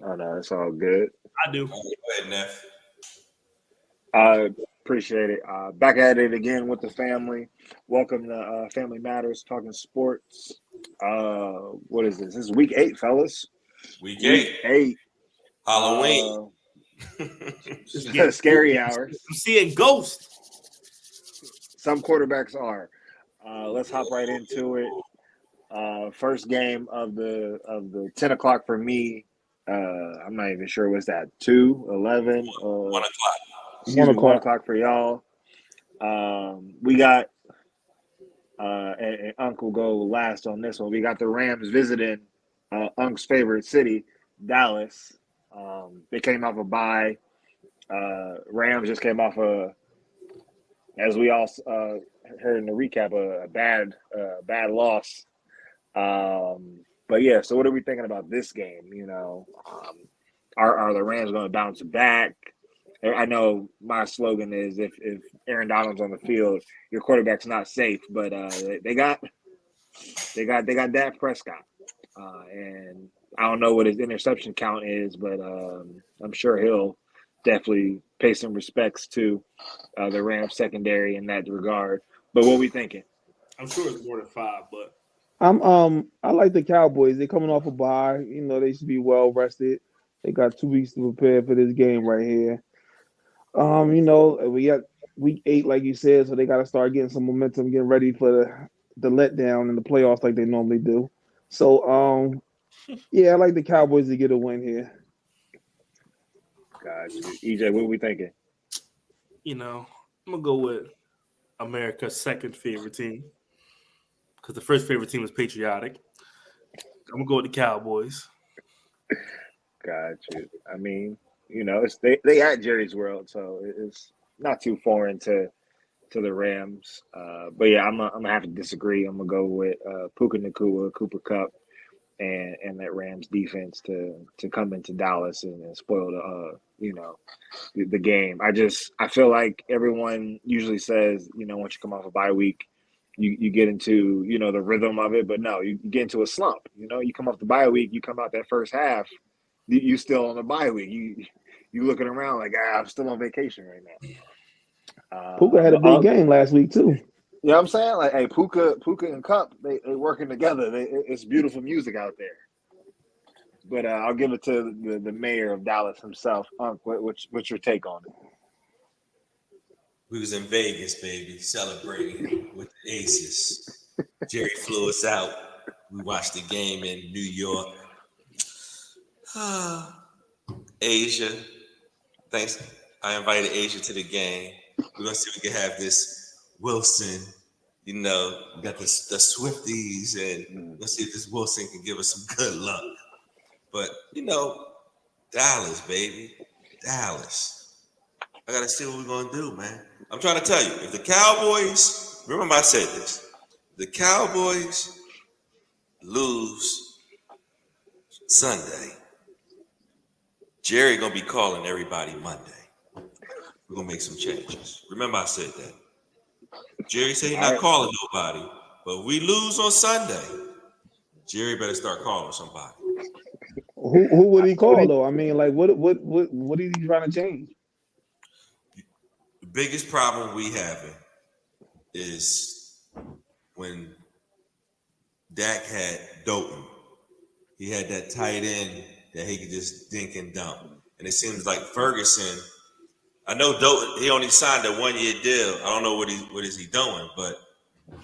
Oh no, it's all good. I do. Go ahead, Neff. Appreciate it. Back at it again with the family. Welcome to Family Matters, talking sports. What is this? This is week 8, fellas. Week Week 8, 8. Halloween. Just getting Scary spooky. hours. I'm seeing ghosts. Some quarterbacks are. Let's hop right into it. First game of the 10 o'clock for me. I'm not even sure what's that. 2, 11. 1 o'clock. Excuse One me, 1 o'clock. o'clock for y'all. We got and Unc will go last on this one. We got the Rams visiting Unc's favorite city, Dallas. They came off a bye. Rams just came off as we all heard in the recap, a bad loss. But yeah, so what are we thinking about this game? Are the Rams going to bounce back? I know my slogan is if Aaron Donald's on the field, your quarterback's not safe. But they got Dak Prescott, and I don't know what his interception count is, but I'm sure he'll definitely pay some respects to the Rams secondary in that regard. But what we thinking? I'm sure it's more than 5, but I like the Cowboys. They're coming off a bye. They should be well rested. They got 2 weeks to prepare for this game right here. We got week 8, like you said, so they got to start getting some momentum, getting ready for the letdown in the playoffs like they normally do. So, yeah, I like the Cowboys to get a win here. Got you, EJ. What we thinking? I'm gonna go with America's second favorite team because the first favorite team is patriotic. I'm gonna go with the Cowboys. Got you. I mean, they at Jerry's World, so it's not too foreign to the Rams. But yeah, I'm gonna have to disagree. I'm gonna go with Puka Nakua, Cooper Cup, and that Rams defense to come into Dallas and spoil the game. I feel like everyone usually says once you come off a bye week. You get into the rhythm of it, but no, you get into a slump. You come off the bye week, you come out that first half, you still on the bye week. You looking around like I'm still on vacation right now. Puka had a But big game last week too. you know what I'm saying? Like, hey, Puka and Cup, they working together. It's beautiful music out there. But I'll give it to the mayor of Dallas himself. Unc, what's your take on it? We was in Vegas, baby, celebrating with the Aces. Jerry flew us out. We watched the game in New York. Asia. Thanks. I invited Asia to the game. We're going to see if we can have this Wilson. We got the Swifties, and let's see if this Wilson can give us some good luck. But, Dallas, baby. Dallas. I got to see what we're going to do, man. I'm trying to tell you, if the Cowboys, remember I said this, the Cowboys lose Sunday, Jerry going to be calling everybody Monday. We're going to make some changes. Remember I said that. Jerry said he's not calling nobody, but if we lose on Sunday, Jerry better start calling somebody. Who would he call though? I mean, like what is he trying to change? The biggest problem we having is when Dak had Dalton. He had that tight end that he could just dink and dump. And it seems like Ferguson, I know Dalton, he only signed a 1-year deal. I don't know what is he doing, but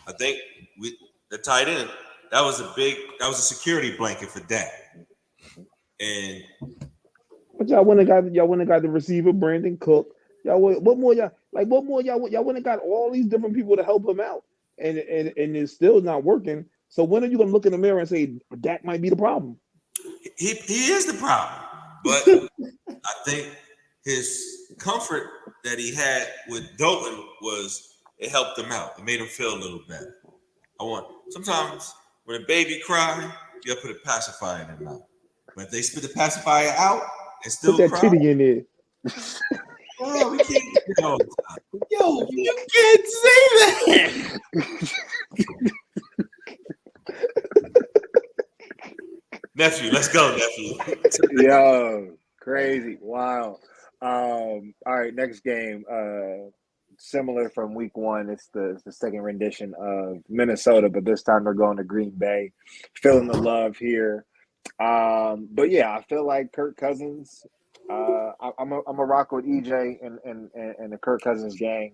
I think the tight end, that was a security blanket for Dak. And But y'all went and got the receiver Brandon Cook. What more y'all went and got all these different people to help him out, and it's still not working. So when are you gonna look in the mirror and say Dak might be the problem? he is the problem, but I think his comfort that he had with Dalton was it helped him out. It made him feel a little better. Sometimes when a baby cry, you gotta put a pacifier in their mouth. But if they spit the pacifier out and still Put that cry, titty in there. oh, we can't do that all the time. Yo, you can't say that. Nephew, let's go, nephew. Yo, crazy. Wow. All right, next game. Similar from week one. It's the second rendition of Minnesota, but this time they're going to Green Bay. Feeling the love here. But yeah, I feel like Kirk Cousins. I'm a rock with EJ and the Kirk Cousins gang,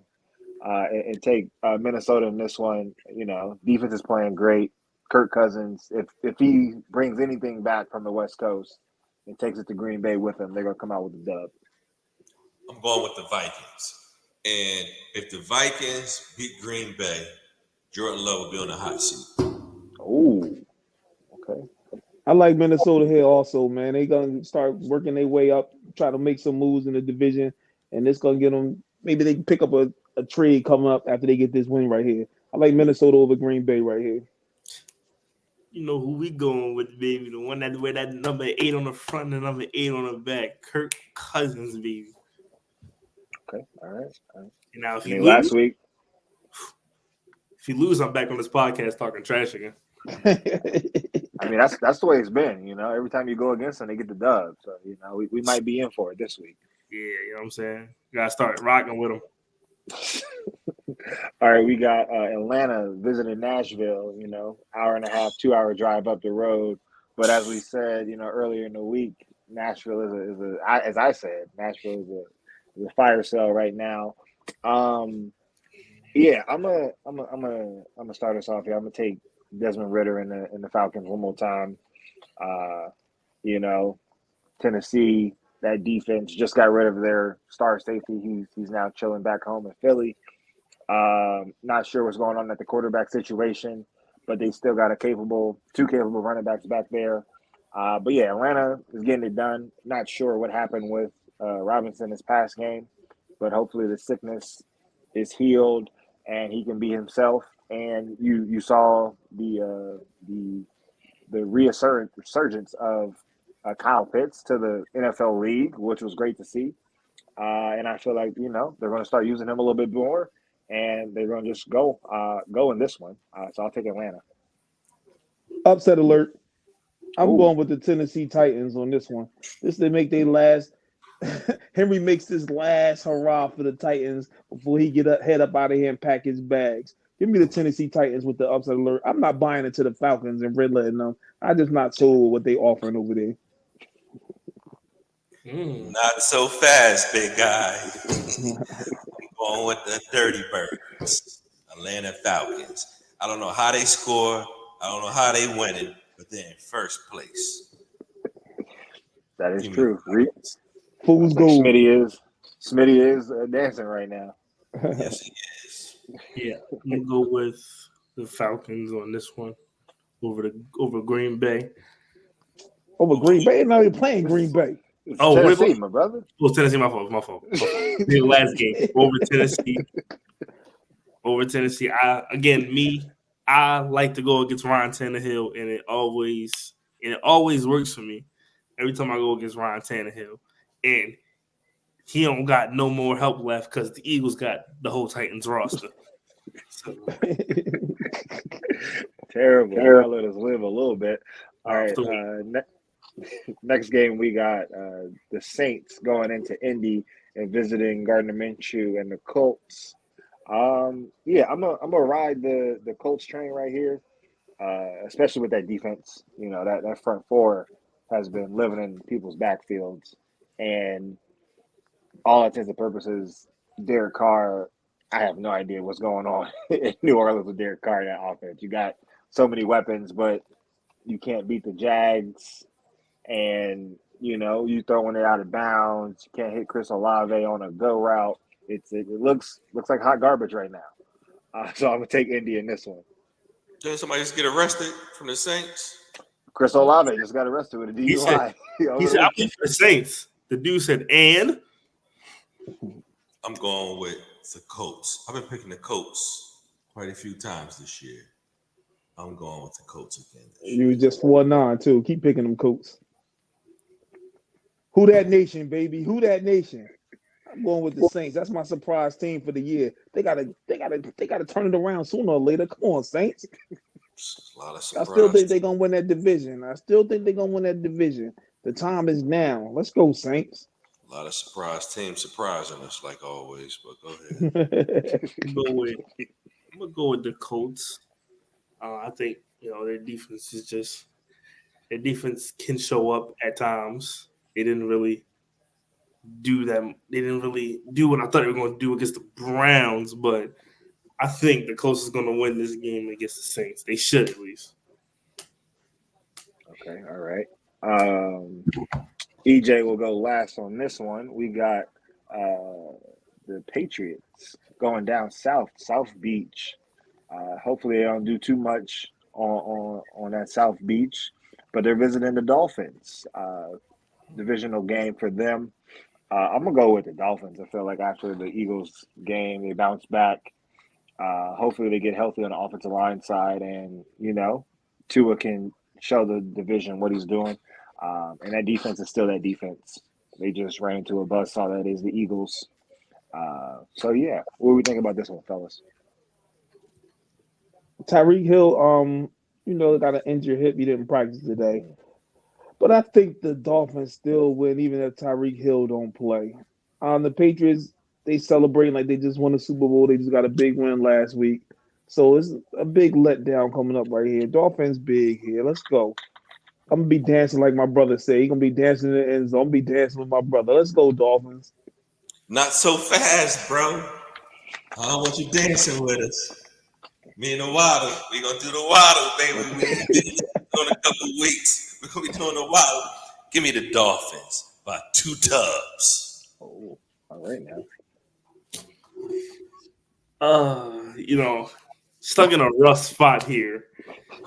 and take Minnesota in this one. You know, defense is playing great. Kirk Cousins, if he brings anything back from the West Coast and takes it to Green Bay with him, they're gonna come out with a dub. I'm going with the Vikings. And if the Vikings beat Green Bay, Jordan Love will be on the hot seat. Oh, okay. I like Minnesota here also, man. They gonna start working their way up, try to make some moves in the division, and it's gonna get them. Maybe they can pick up a trade coming up after they get this win right here. I like Minnesota over Green Bay right here. You know who we going with, baby? The one that wear that number 8 on the front and number 8 on the back. Kirk Cousins, baby. Okay, all right. And now if I you mean, lose, last week, I'm back on this podcast talking trash again. I mean that's the way it's been. You know, every time you go against them, they get the dub. So you know, we might be in for it this week. Yeah, you know what I'm saying? You gotta start rocking with them. All right, we got Atlanta visiting Nashville. You know, hour and a half, 2 hour drive up the road. But as we said, you know, earlier in the week, Nashville as I said, Nashville is a fire sale right now. Yeah, I'm gonna start us off here. I'm gonna take Desmond Ridder in the Falcons one more time. You know, Tennessee, that defense just got rid of their star safety. He's now chilling back home in Philly. Not sure what's going on at the quarterback situation, but they still got two capable running backs back there. But yeah, Atlanta is getting it done. Not sure what happened with Robinson this past game, but hopefully the sickness is healed and he can be himself. And you saw the resurgence of Kyle Pitts to the NFL league, which was great to see. And I feel like, you know, they're going to start using him a little bit more, and they're going to just go in this one. So I'll take Atlanta. Upset alert. I'm Ooh. going with the Tennessee Titans on this one. This they make their last. Henry makes this last hurrah for the Titans before he head up out of here and pack his bags. Give me the Tennessee Titans with the upset alert. I'm not buying into the Falcons and redletting them. I'm just not sold what they offering over there. Not so fast, big guy. I'm going with the Dirty Birds, Atlanta Falcons. I don't know how they score. I don't know how they win it, but they're in first place. That is true. Fool's gold. Smitty is dancing right now. Yes, he is. Yeah, I'm gonna go with the Falcons on this one over Green Bay. Over Green Bay? Now you're playing Green Bay. It's Oh, Tennessee, my brother. Oh, Tennessee, my fault. The last game over Tennessee. Over Tennessee. I like to go against Ryan Tannehill, and it always works for me every time I go against Ryan Tannehill. And he don't got no more help left because the Eagles got the whole Titans roster. So. Terrible. I'll let us live a little bit. All right. Next game, we got the Saints going into Indy and visiting Gardner Minshew and the Colts. Yeah, I'm gonna ride the Colts train right here, especially with that defense. You know, that front four has been living in people's backfields, and all intents and purposes, Derek Carr. I have no idea what's going on in New Orleans with Derek Carr in that offense. You got so many weapons, but you can't beat the Jags. And, you know, you throwing it out of bounds. You can't hit Chris Olave on a go route. It looks like hot garbage right now. So I'm going to take Indy in this one. Did somebody just get arrested from the Saints? Chris Olave just got arrested with a DUI. He said, I'm for the Saints. The dude said, and? I'm going with the Colts. I've been picking the Colts quite a few times this year. I'm going with the Colts again. You just 4-9 too. Keep picking them Colts. Who that nation, baby? Who that nation? I'm going with the Saints. That's my surprise team for the year. They gotta turn it around sooner or later. Come on, Saints. It's a lot of I surprise. still think they're gonna win that division. The time is now. Let's go, Saints. A lot of surprise teams surprising us like always. But go ahead. I'm gonna go with the Colts. I think their defense can show up at times. They didn't really do that. They didn't really do what I thought they were going to do against the Browns, but I think the Colts is going to win this game against the Saints. They should at least. Okay, all right. EJ will go last on this one. We got the Patriots going down South Beach. Hopefully they don't do too much on that South Beach, but they're visiting the Dolphins. Divisional game for them. I'm gonna go with the Dolphins. I feel like after the Eagles game, they bounce back. Hopefully they get healthy on the offensive line side, and Tua can show the division what he's doing. And that defense is still that defense. They just ran into a buzzsaw that is the Eagles. So yeah, what do we think about this one, fellas? Tyreek Hill, got an injured hip. He didn't practice today. But I think the Dolphins still win, even if Tyreek Hill don't play. The Patriots, they celebrate like they just won the Super Bowl. They just got a big win last week. So it's a big letdown coming up right here. Dolphins big here. Let's go. I'm going to be dancing like my brother said. He's going to be dancing in the end zone. I'm going to be dancing with my brother. Let's go, Dolphins. Not so fast, bro. I don't want you dancing with us. Me and the Waddle, we gonna do the Waddle, baby. We in a couple of weeks. We're gonna be doing the Waddle. Give me the Dolphins by 2 tubs. Oh, all right now. Stuck in a rough spot here.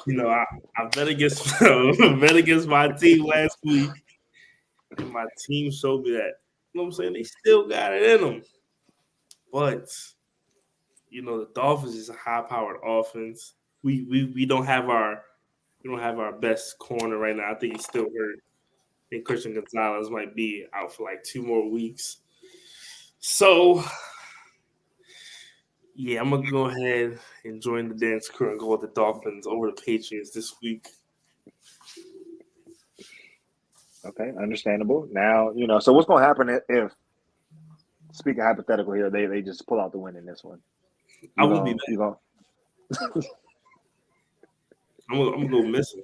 I bet against my team last week, and my team showed me that. You know what I'm saying? They still got it in them, but. The Dolphins is a high-powered offense. We don't have our best corner right now. I think he's still hurt. I think Christian Gonzalez might be out for like 2 more weeks. So, yeah, I'm gonna go ahead and join the dance crew and go with the Dolphins over the Patriots this week. Okay, understandable. Now So what's gonna happen if, speaking hypothetical here, they just pull out the win in this one? I won't be mad. I'm gonna go missing.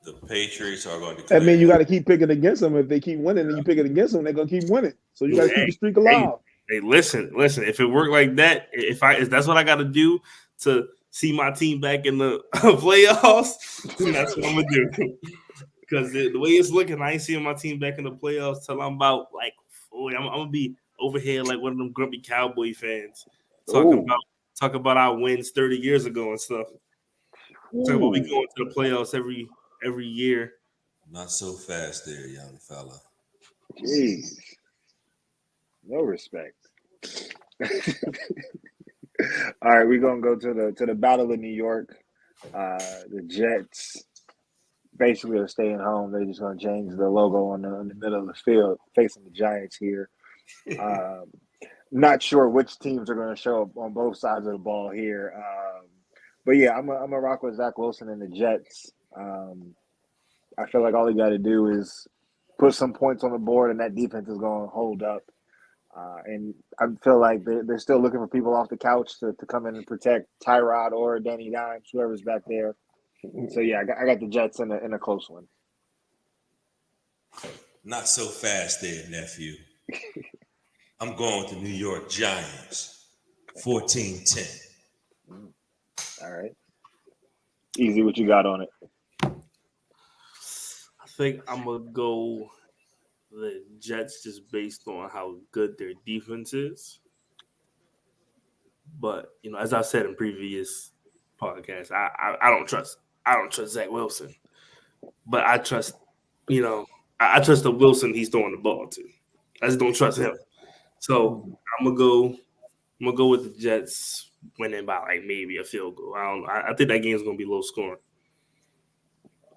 The Patriots are going to. That means you got to keep picking against them. If they keep winning, and you pick it against them, they're gonna keep winning. So you got to keep the streak alive. Hey, listen. If it worked like that, if that's what I got to do to see my team back in the playoffs, then that's what I'm gonna do. Because the way it's looking, I ain't seeing my team back in the playoffs till I'm about like, I'm gonna be over here like one of them grumpy Cowboy fans talk about our wins 30 years ago and stuff. Talk about we going to the playoffs every year. Not so fast there, young fella. Jeez. No respect. All right, we're gonna go to the Battle of New York. The Jets basically are staying home. They're just gonna change the logo in the middle of the field, facing the Giants here. Not sure which teams are going to show up on both sides of the ball here, but yeah, I'm a rock with Zach Wilson and the Jets. I feel like all he got to do is put some points on the board, and that defense is going to hold up. And I feel like they're still looking for people off the couch to come in and protect Tyrod or Danny Dimes, whoever's back there. So yeah, I got the Jets in a close one. Not so fast there, nephew. I'm going with the New York Giants, 14-10. All right. Easy, what you got on it? I think I'm going to go the Jets just based on how good their defense is. But, as I said in previous podcasts, I don't trust Zach Wilson. But I trust, I trust the Wilson he's throwing the ball to. I just don't trust him. So I'm gonna go with the Jets winning by like maybe a field goal. I think that game's gonna be low scoring.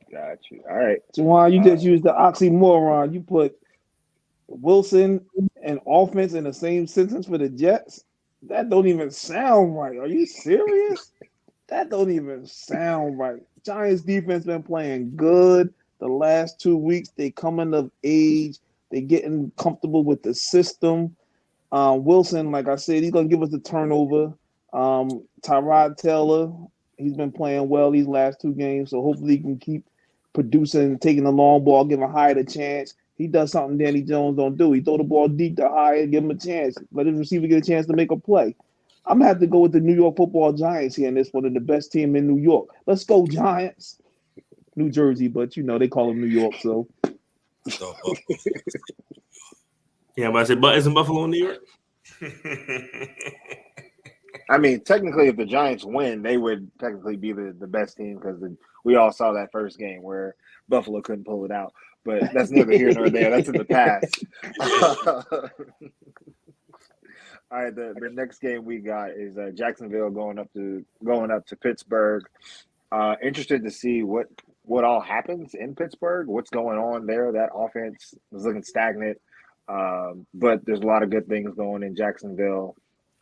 Got you. All right. Juwan, you just used the oxymoron. You put Wilson and offense in the same sentence for the Jets. That don't even sound right. Are you serious? That don't even sound right. Giants defense been playing good the last 2 weeks. They coming of age. They getting comfortable with the system. Wilson, like I said, he's gonna give us the turnover. Tyrod Taylor, he's been playing well these last 2 games, so hopefully he can keep producing, taking the long ball, giving Hyatt a chance. He does something Danny Jones don't do. He throw the ball deep to Hyatt, give him a chance, let his receiver get a chance to make a play. I'm gonna have to go with the New York Football Giants here, and this one of the best team in New York. Let's go Giants. New Jersey, but they call them New York, so. Yeah, but I said, but isn't Buffalo, New York? I mean, technically, if the Giants win, they would technically be the best team because we all saw that first game where Buffalo couldn't pull it out. But that's neither here nor there. That's in the past. All right, the next game we got is Jacksonville going up to Pittsburgh. Interested to see what all happens in Pittsburgh. What's going on there? That offense is looking stagnant, but there's a lot of good things going in Jacksonville.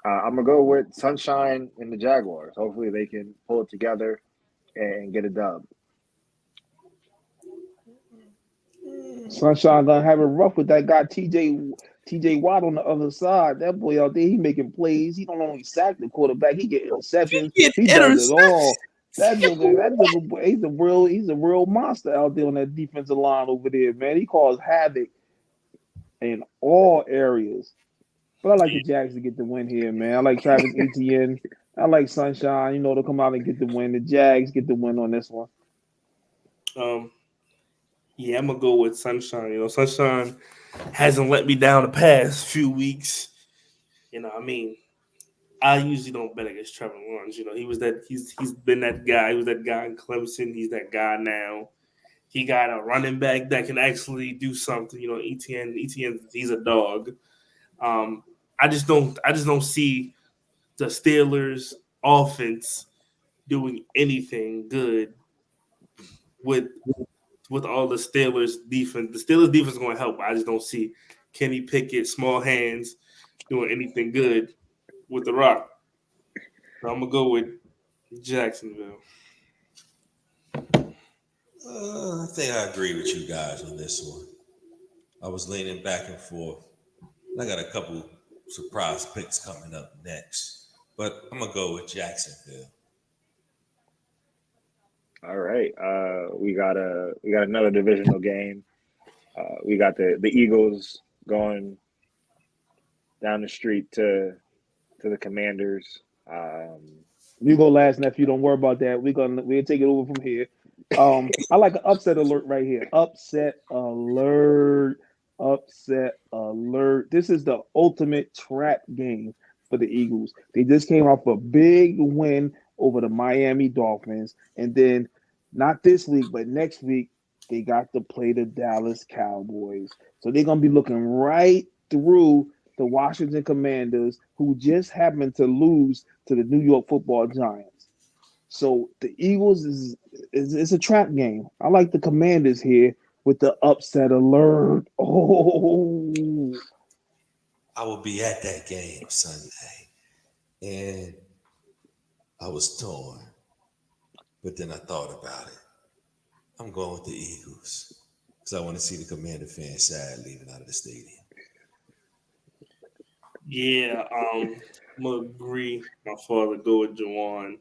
I'm gonna go with Sunshine and the Jaguars. Hopefully, they can pull it together and get a dub. Sunshine gonna have it rough with that guy TJ Watt on the other side. That boy out there, he making plays. He don't only sack the quarterback, he get interceptions. He does it all. That nigga, he's a real monster out there on that defensive line over there, man. He caused havoc in all areas. But I like the Jags to get the win here, man. I like Travis Etienne. I like Sunshine, to come out and get the win. The Jags get the win on this one. Yeah, I'm gonna go with Sunshine. Sunshine hasn't let me down the past few weeks. I usually don't bet against Trevor Lawrence. He's been that guy. He was that guy in Clemson. He's that guy now. He got a running back that can actually do something. Etienne, he's a dog. I just don't see the Steelers offense doing anything good with all the Steelers defense. The Steelers defense is going to help. I just don't see Kenny Pickett, small hands, doing anything good with the Rock. So I'm gonna go with Jacksonville. I think I agree with you guys on this one. I was leaning back and forth. I got a couple surprise picks coming up next, but I'm gonna go with Jacksonville. All right, we got another divisional game. We got the Eagles going down the street to the Commanders. You go last, nephew. Don't worry about that. We'll take it over from here. I like an upset alert right here. Upset alert. This is the ultimate trap game for the Eagles. They just came off a big win over the Miami Dolphins, and then not this week, but next week they got to play the Dallas Cowboys. So they're gonna be looking right through the Washington Commanders, who just happened to lose to the New York Football Giants. So the Eagles is a trap game. I like the Commanders here with the upset alert. Oh, I will be at that game Sunday, and I was torn, but then I thought about it. I'm going with the Eagles because I want to see the Commander fans sad leaving out of the stadium. Yeah, I'm gonna agree. My father go with Juwan.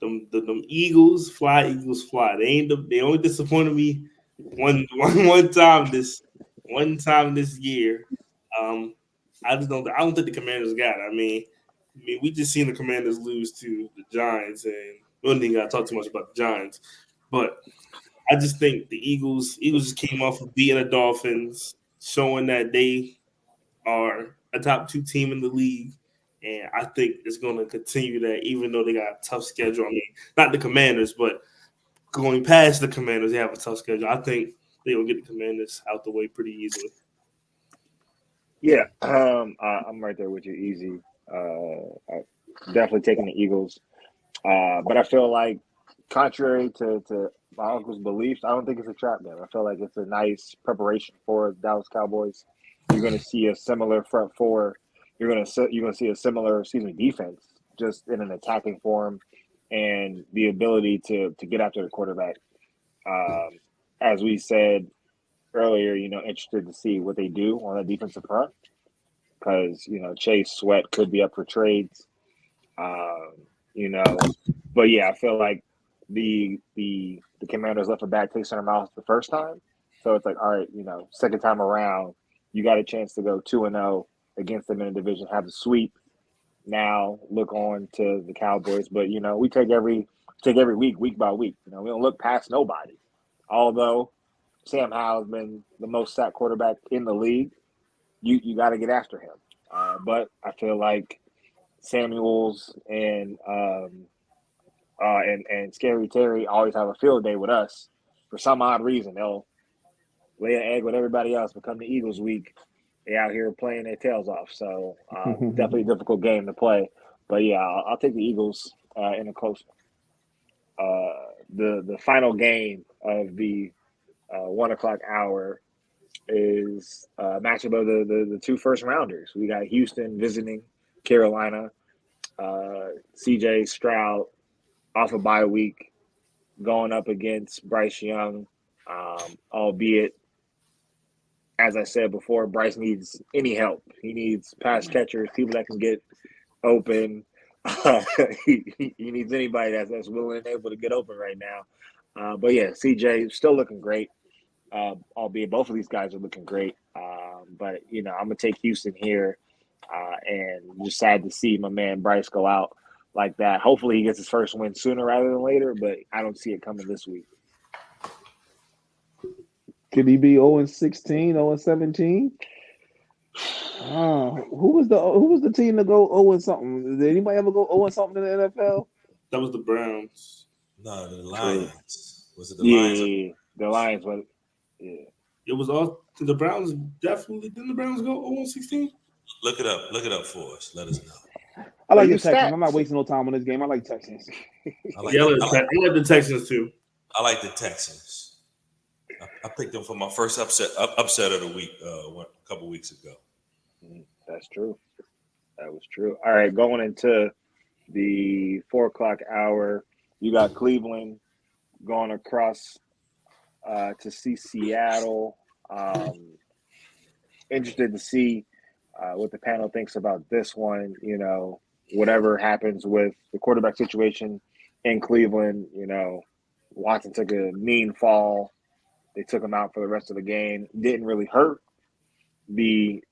Them Eagles fly. They only disappointed me one time this year. I don't think the Commanders got it. I mean, we just seen the Commanders lose to the Giants, and we don't even got to talk too much about the Giants. But I just think the Eagles just came off of beating the Dolphins, showing that they are a top 2 team in the league. And I think it's going to continue that, even though they got a tough schedule. I mean, not the Commanders, but going past the Commanders, they have a tough schedule. I think they'll get the Commanders out the way pretty easily. Yeah, I'm right there with you, easy. I'm definitely taking the Eagles. But I feel like, contrary to my uncle's beliefs, I don't think it's a trap game. I feel like it's a nice preparation for the Dallas Cowboys. You're going to see a similar front four. You're going to see a similar, defense, just in an attacking form. and the ability to get after the quarterback. As we said earlier, interested to see what they do on the defensive front because Chase Sweat could be up for trades. Um, you know, but yeah, I feel like the Commanders left a bad taste in their mouth the first time, so it's like, all right, second time around, you got a chance to go 2-0 against them in a division, have the sweep. Now look on to the Cowboys, but we take every week by week. We don't look past nobody. Although Sam Howell's been the most sacked quarterback in the league, you got to get after him. But I feel like Samuels and Scary Terry always have a field day with us. For some odd reason, they'll lay an egg with everybody else, but come the Eagles week, they out here playing their tails off. So definitely a difficult game to play. But yeah, I'll take the Eagles in a close. The final game of the 1 o'clock hour is a matchup of the two first rounders. We got Houston visiting Carolina. CJ Stroud off a bye week going up against Bryce Young, albeit, as I said before, Bryce needs any help. He needs pass catchers, people that can get open. He needs anybody that's willing and able to get open right now. But yeah, CJ still looking great, albeit both of these guys are looking great. But I'm gonna take Houston here, and just sad to see my man Bryce go out like that. Hopefully he gets his first win sooner rather than later, but I don't see it coming this week. Could he be 0-16, 0-17? Who was the team to go 0-something? Did anybody ever go 0-something in the NFL? That was the Browns. No, the Lions. Was it the Yeah, Lions? the Lions went. Yeah. It was all the Browns. Definitely didn't the Browns go 0-16? Look it up for us. Let us know. I like the use Texans. stats. I'm not wasting no time on this game. I like Texans. I like the Texans too. I like the Texans. I picked them for my first upset of the week a couple weeks ago. That's true. That was true. All right, going into the 4 o'clock hour, you got Cleveland going across to see Seattle. Interested to see what the panel thinks about this one. Whatever happens with the quarterback situation in Cleveland, Watson took a mean fall. They took him out for the rest of the game. Didn't really hurt the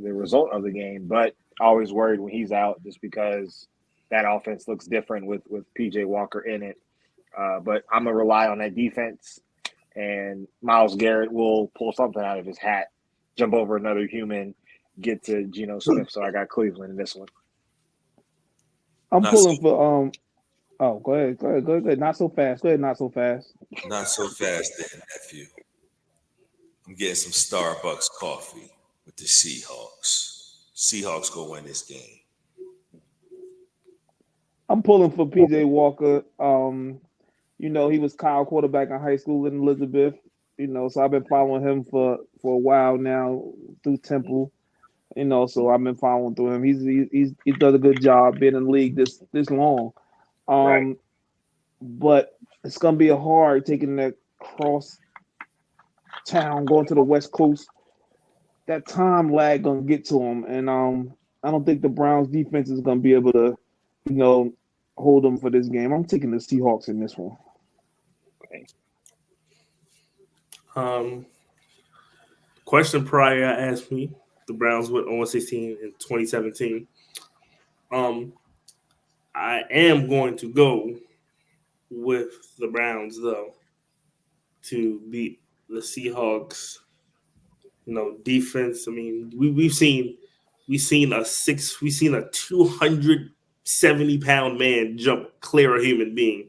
result of the game, but always worried when he's out just because that offense looks different with PJ Walker in it. But I'm gonna rely on that defense, and Myles Garrett will pull something out of his hat, jump over another human, get to Geno Smith. So I got Cleveland in this one. I'm pulling for Oh, go ahead. Not so fast. Go ahead, not so fast. Not so fast, then, nephew. I'm getting some Starbucks coffee with the Seahawks. Seahawks go win this game. I'm pulling for PJ Walker. He was Kyle quarterback in high school in Elizabeth. So I've been following him for a while now through Temple. So I've been following through him. He does a good job being in the league this long. Right. But it's gonna be hard taking that cross town, going to the West Coast. That time lag gonna get to him, and I don't think the Browns defense is gonna be able to, hold them for this game. I'm taking the Seahawks in this one. Okay. Question prior asked me the Browns went 0-16 in 2017. I am going to go with the Browns though to beat the Seahawks. Defense. I mean, we've seen a 270-pound man jump clear a human being.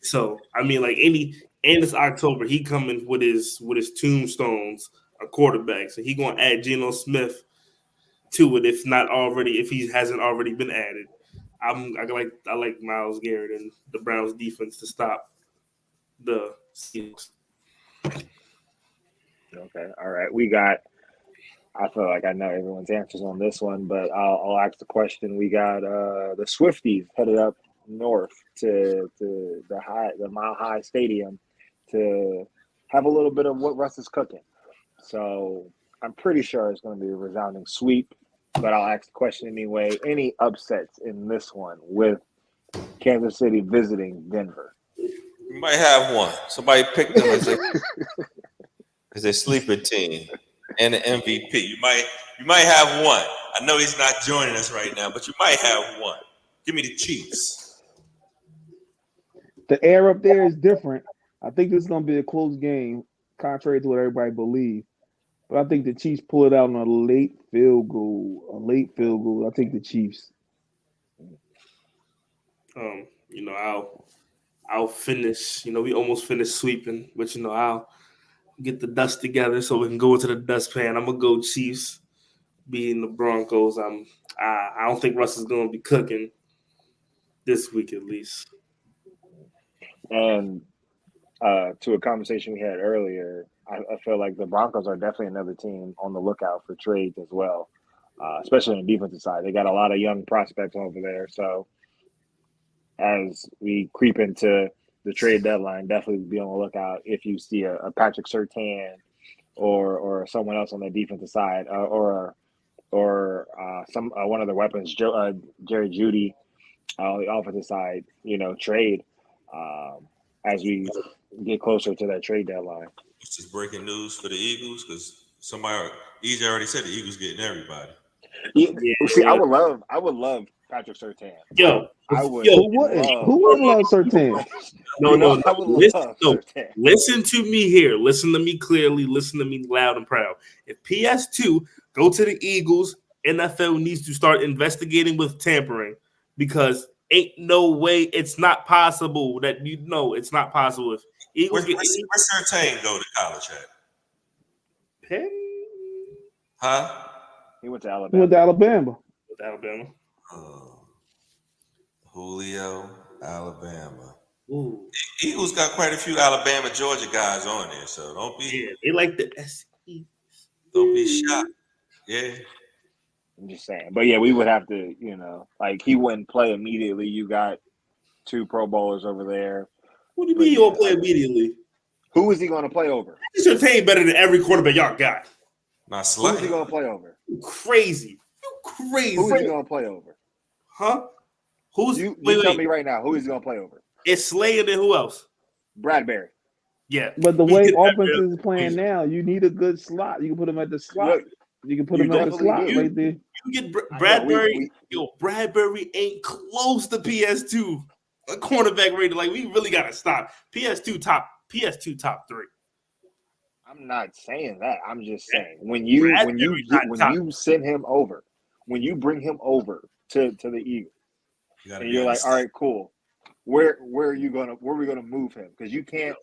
So I mean, and it's October. He coming with his tombstones, a quarterback. So he gonna add Geno Smith to it if he hasn't already been added. I like Myles Garrett and the Browns defense to stop the Seahawks. Okay. All right. We got I feel like I know everyone's answers on this one, but I'll ask the question. We got the Swifties headed up north to the Mile High Stadium to have a little bit of what Russ is cooking. So I'm pretty sure it's going to be a resounding sweep, but I'll ask the question anyway. Any upsets in this one with Kansas City visiting Denver? You might have one. Somebody picked them as their sleeper team and the MVP. You might have one. I know he's not joining us right now, but you might have one. Give me the Chiefs. The air up there is different. I think this is going to be a close game, contrary to what everybody believes. But I think the Chiefs pull it out on a late field goal. I think the Chiefs. I'll finish. We almost finished sweeping, but I'll get the dust together so we can go into the dustpan. I'm gonna go Chiefs, beating the Broncos. I don't think Russ is gonna be cooking this week at least. And to a conversation we had earlier, I feel like the Broncos are definitely another team on the lookout for trades as well, especially on the defensive side. They got a lot of young prospects over there. So as we creep into the trade deadline, definitely be on the lookout if you see a Patrick Surtain or someone else on the defensive side or some one of the weapons, Jerry Jeudy on the offensive side, trade as we get closer to that trade deadline. It's just breaking news for the Eagles because EJ already said the Eagles getting everybody. Yeah. See, I would love Patrick Surtain. Yo, I would. Who wouldn't love Surtain? No. I would love Surtain. Listen to me here. Listen to me clearly. Listen to me loud and proud. If PS2 go to the Eagles, NFL needs to start investigating with tampering because ain't no way it's not possible that it's not possible. If Eagles Where's Surtain go to college at? Penn? Huh? He went to He went to Alabama. Alabama. Julio, Alabama. Ooh. Eagles got quite a few Alabama, Georgia guys on there, so don't be. Yeah, they like the SE. Don't be shocked. Yeah. I'm just saying. But yeah, we would have to, he wouldn't play immediately. You got 2 Pro Bowlers over there. What do you mean you won't play immediately? Who is he going to play over? Surtain better than every quarterback y'all got. Not Who is he Slay. going to play over? You crazy. Who is he going to play over? Huh? You tell me right now. Who is he going to play over? It's Slay and then who else? Bradbury. Yeah. But the way offense is playing now, you need a good slot. You can put him at the slot. Look, you can put him at the slot right there. You get Bradbury. Bradbury ain't close to PS2 a cornerback rating. Like we really gotta stop. PS2 top 3. I'm not saying that. I'm just saying when you send him over, when you bring him over to the Eagles, and you're like, all right, cool. Where are we gonna move him? Because you can't.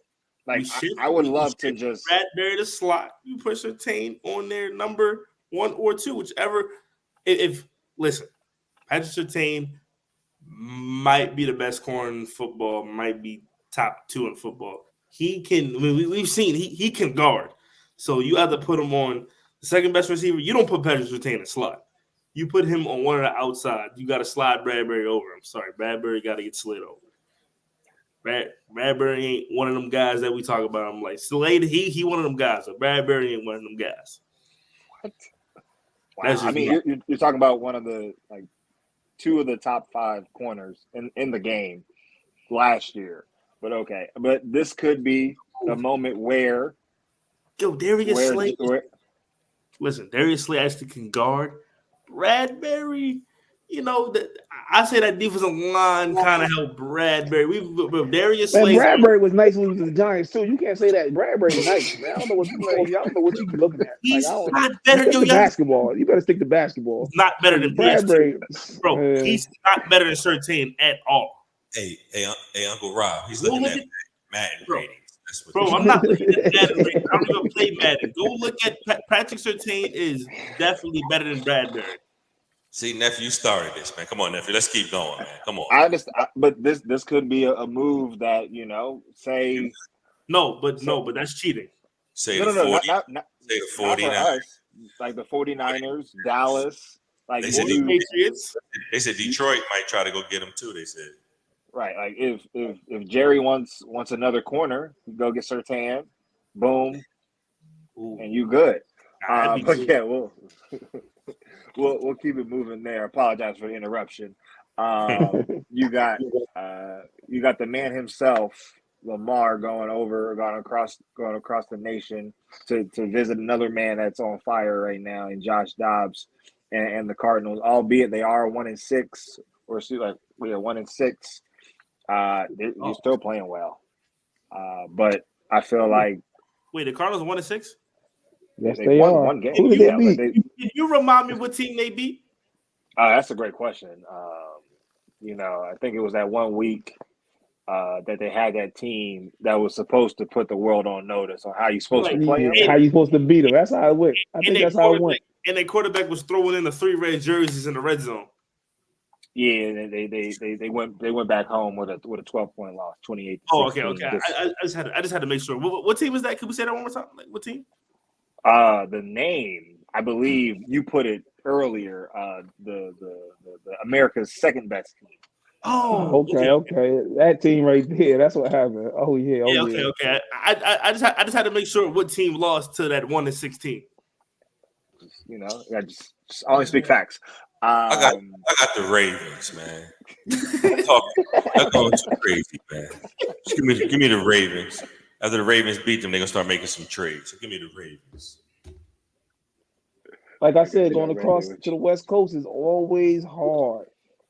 Like I would love to just Bradbury the slot. You put Surtain on there, number 1 or 2, whichever. If listen, Patrick Surtain might be the best corner in football. Might be top 2 in football. He can. I mean, we've seen he can guard. So you have to put him on the second best receiver. You don't put Patrick Surtain in the slot. You put him on one of the outside. You got to slide Bradbury over. I'm sorry, Bradbury got to get slid over. Bradbury ain't one of them guys that we talk about. I'm like, Slade, he one of them guys. But Bradbury ain't one of them guys. What? Wow. I mean, you're talking about one of the 2 of the top 5 corners in the game last year. But okay, but this could be a moment where Darius Slade. Listen, Darius Slade actually can guard. Bradbury, I say that defensive line kind of helped Bradbury. With Darius Slade. Bradbury was nice when he was with the Giants too. You can't say that. Bradbury's nice, man. I don't know what you be looking at. He's not better than basketball. You better stick to basketball. He's not better than Bradbury, bro. He's not better than Surtain at all. Hey, Uncle Rob. He's looking at Madden ratings. Bro, I'm not looking at Madden ratings. I don't even play Madden. Go look at Patrick Surtain is definitely better than Bradbury. See, nephew, you started this, man. Come on, nephew. Let's keep going, man. Come on. I understand, but this could be a move that say no, but that's cheating. Say the 40. Not say the 40 now. like the 49ers, Dallas, like They said Or the Patriots. They said Detroit might try to go get him too. They said. right. Like if Jerry wants another corner, you go get Surtain, boom, Ooh, and you good. that'd be But good. yeah, we'll keep it moving there. Apologize for the interruption. You got the man himself, Lamar, going across the nation to visit another man that's on fire right now, in Josh Dobbs and the Cardinals. Albeit they are 1-6, or like we are 1-6. You're still playing well, but I feel like Wait, the Cardinals 1-6? Yes, they they won are. one game. Who did they Yeah, but beat? Can you remind me what team they beat? That's a great question. I think it was that 1 week that they had that team that was supposed to put the world on notice on how you're supposed to play them. How you supposed to beat them? That's how it went. I think that's how it went. And their quarterback was throwing in the 3 red jerseys in the red zone. Yeah, and they went back home with a 12-point loss, 28-16. Oh, okay. I just had to make sure. What team is that? Could we say that one more time? Like, what team? The name, I believe you put it earlier. The America's second best team. Oh, Okay. That team right there. That's what happened. Oh yeah. Okay. I just had to make sure what team lost to that 1-16. Just only speak facts. I got the Ravens, man. They're going too crazy, man. Just give me the Ravens. After the Ravens beat them, they're gonna start making some trades. So give me the Ravens. Like I said, going across to the West Coast is always hard.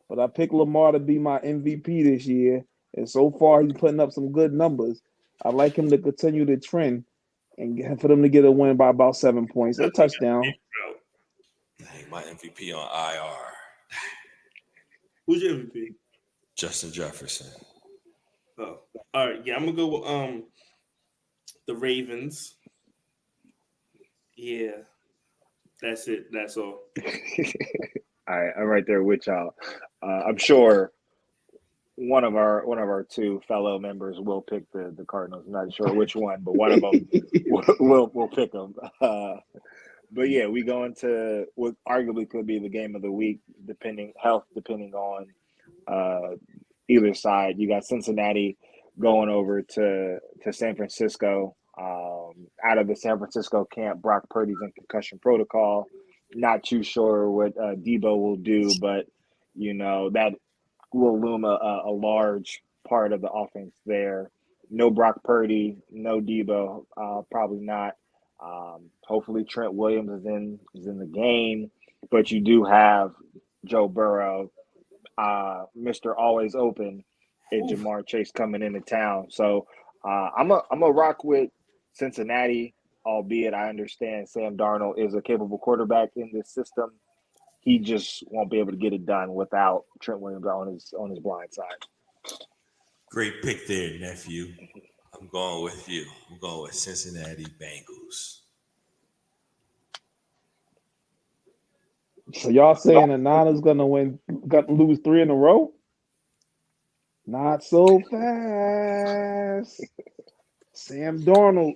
But I picked Lamar to be my MVP this year, and so far he's putting up some good numbers. I like him to continue the trend and for them to get a win by about 7 points, a touchdown. Dang, my MVP on IR. Who's your MVP? Justin Jefferson. Oh, all right. Yeah, I'm gonna go with the Ravens. Yeah, that's it. That's all. All right, I'm right there with y'all. I'm sure one of our two fellow members will pick the Cardinals. I'm not sure which one, but one of them will pick them. But yeah, we go into what arguably could be the game of the week, depending on either side. You got Cincinnati going over to San Francisco. Out of the San Francisco camp, Brock Purdy's in concussion protocol. Not too sure what Debo will do, but that will loom a large part of the offense there. No Brock Purdy, no Debo, probably not. Hopefully Trent Williams is in the game, but you do have Joe Burrow, Mr. Always Open, and Jamar Chase coming into town. So I'm a rock with Cincinnati, albeit I understand Sam Darnold is a capable quarterback in this system. He just won't be able to get it done without Trent Williams on his blind side. Great pick there, nephew. I'm going with you. I'm going with Cincinnati Bengals. So y'all saying the Niners gonna lose 3 in a row? Not so fast. Sam Darnold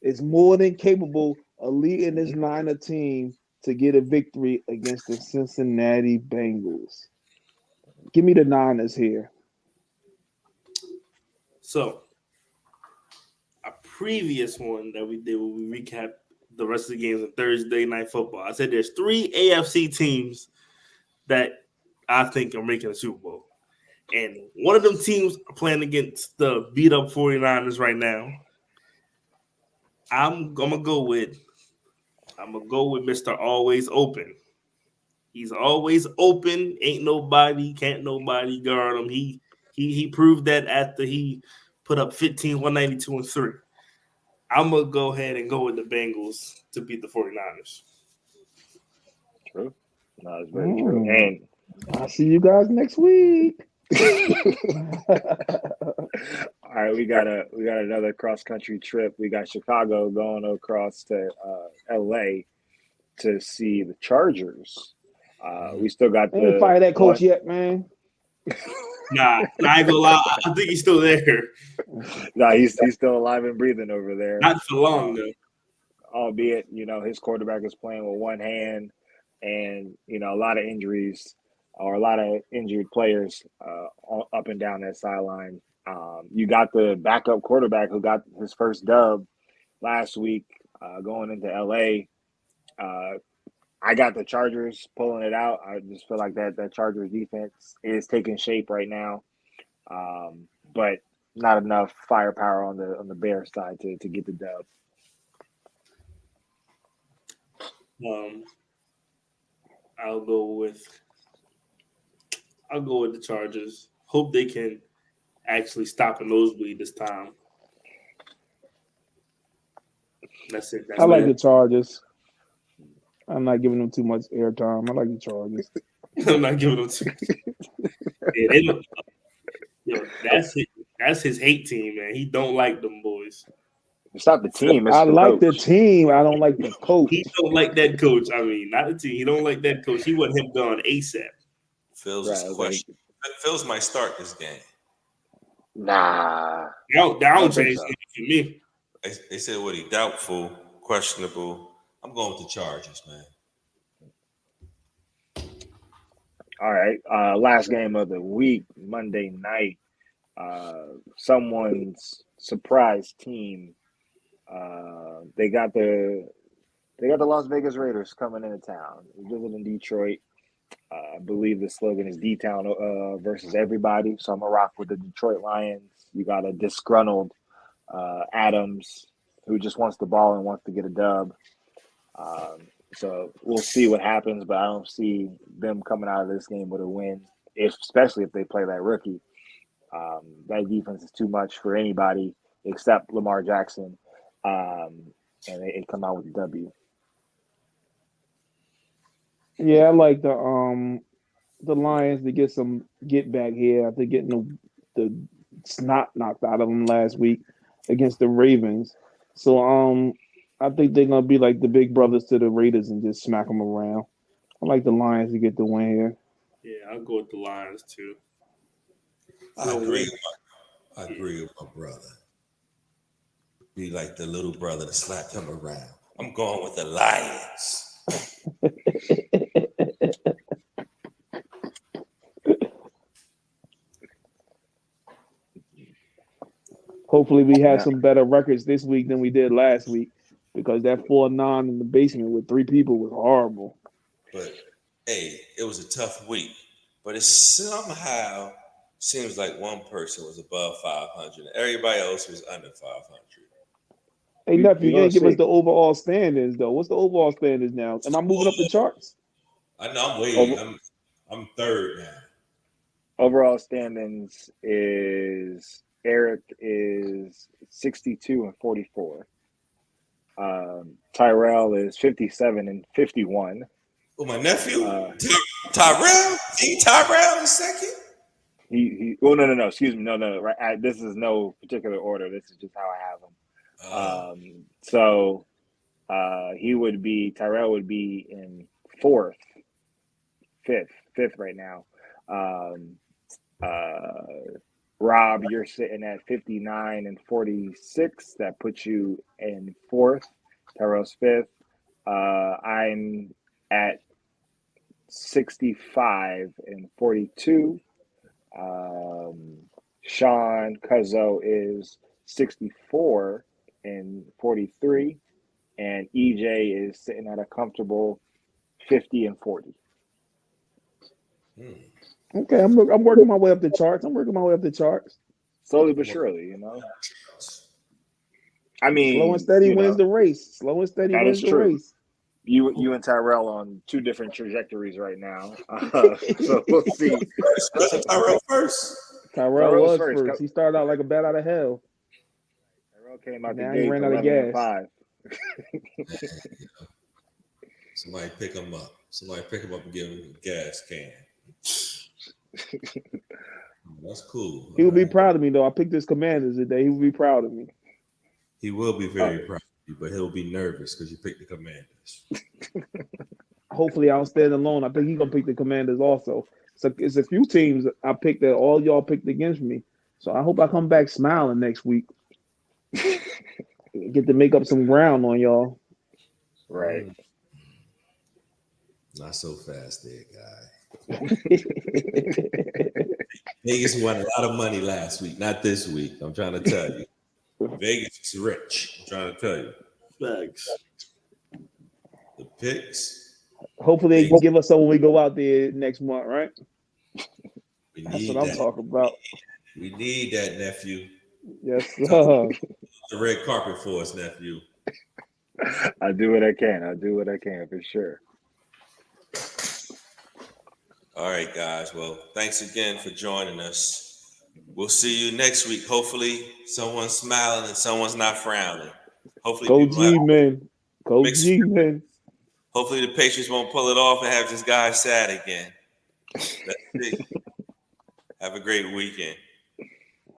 is more than capable of leading this Niner team to get a victory against the Cincinnati Bengals. Give me the Niners here. So, a previous one that we did where we recapped the rest of the games on Thursday Night Football, I said there's 3 AFC teams that I think are making a Super Bowl. And one of them teams are playing against the beat-up 49ers right now. I'm gonna go with Mr. Always Open. He's always open. Can't nobody guard him. He proved that after he put up 15, 192, and 3. I'm gonna go ahead and go with the Bengals to beat the 49ers. True. No, it's very true. And I'll see you guys next week. all right, we got another cross country trip. We got Chicago going across to LA to see the Chargers. We still got They ain't fired that coach yet, man. Nah, I ain't gonna lie. I think he's still there. No, he's still alive and breathing over there. Not for long though. albeit his quarterback is playing with one hand, and a lot of injuries or a lot of injured players up and down that sideline. You got the backup quarterback who got his first dub last week going into LA. I got the Chargers pulling it out. I just feel like that Chargers defense is taking shape right now, but not enough firepower on the Bears side to get the dub. I'll go with the Chargers. Hope they can actually stop a nosebleed this time. That's it. I like the Chargers. I'm not giving them too much airtime. I like the Chargers. I'm not giving them too. That's his hate team, man. He don't like them boys. It's not the team. It's I like coach. the team. I don't like the coach. He don't like that coach. I mean, not the team. He don't like that coach. He want him gone ASAP. Phil's question. Phil's might start this game. Nah. That don't change anything for me. They said what he doubtful, questionable. I'm going with the Chargers, man. All right. Last game of the week, Monday night. Someone's surprise team. They got the Las Vegas Raiders coming into town. We're visiting Detroit. I believe the slogan is D-Town versus everybody. So I'm gonna rock with the Detroit Lions. You got a disgruntled Adams who just wants the ball and wants to get a dub. So we'll see what happens, but I don't see them coming out of this game with a win, especially if they play that rookie. That defense is too much for anybody except Lamar Jackson, and they come out with a W. Yeah, I like the Lions to get some get back here after getting the snot knocked out of them last week against the Ravens. So I think they're gonna be like the big brothers to the Raiders and just smack them around. I like the Lions to get the win here. Yeah, I'll go with the Lions too. I agree with my brother. Be like the little brother that slapped him around. I'm going with the Lions. Hopefully we have some better records this week than we did last week, because that 4-9 in the basement with 3 people was horrible. But hey, it was a tough week. But it somehow seems like one person was above 500. Everybody else was under 500. Hey, nephew, you didn't give us the overall standings, though. What's the overall standings now? Am I moving up the charts? I know I'm waiting. I'm third now. Overall standings is Eric is 62 and 44. Tyrell is 57 and 51. Oh, my nephew? Tyrell? Tyrell in second? He oh no, excuse me. No. Right. This is no particular order. This is just how I have them. So Tyrell would be in fifth right now. Rob, you're sitting at 59 and 46. That puts you in fourth. Tyrell's fifth. I'm at 65 and 42. Sean Cuzzo is 64 and 43, and EJ is sitting at a comfortable 50 and 40. Okay, I'm working my way up the charts. Slowly but surely, I mean, slow and steady wins the race. Slow and steady wins the race. You and Tyrell on two different trajectories right now, so we'll see. Tyrell first. Tyrell was first. He started out like a bat out of hell. Tyrell came out now the gate. He ran out of gas. 5. Somebody pick him up. And give him a gas can. That's cool. He would be proud of me, though. I picked his Commanders today. He would be proud of me. He will be very proud of you, but he'll be nervous because you picked the Commanders. Hopefully, I'll stand alone. I think he's going to pick the Commanders also. So it's a few teams I picked that all y'all picked against me. So I hope I come back smiling next week. Get to make up some ground on y'all. Right. Not so fast there, guy. Vegas won a lot of money last week, not this week. I'm trying to tell you. Vegas is rich. I'm trying to tell you. Facts. The picks. Hopefully they can give us some when we go out there next month, right? We That's need what I'm that. talking about. We need that, nephew. Yes, sir. The red carpet for us, nephew. I do what I can. I do what I can for sure. All right, guys. Well, thanks again for joining us. We'll see you next week. Hopefully, someone's smiling and someone's not frowning. Hopefully, Go people have G, man. Go mixed G, man. Hopefully the Patriots won't pull it off and have this guy sad again. Let's see. Have a great weekend.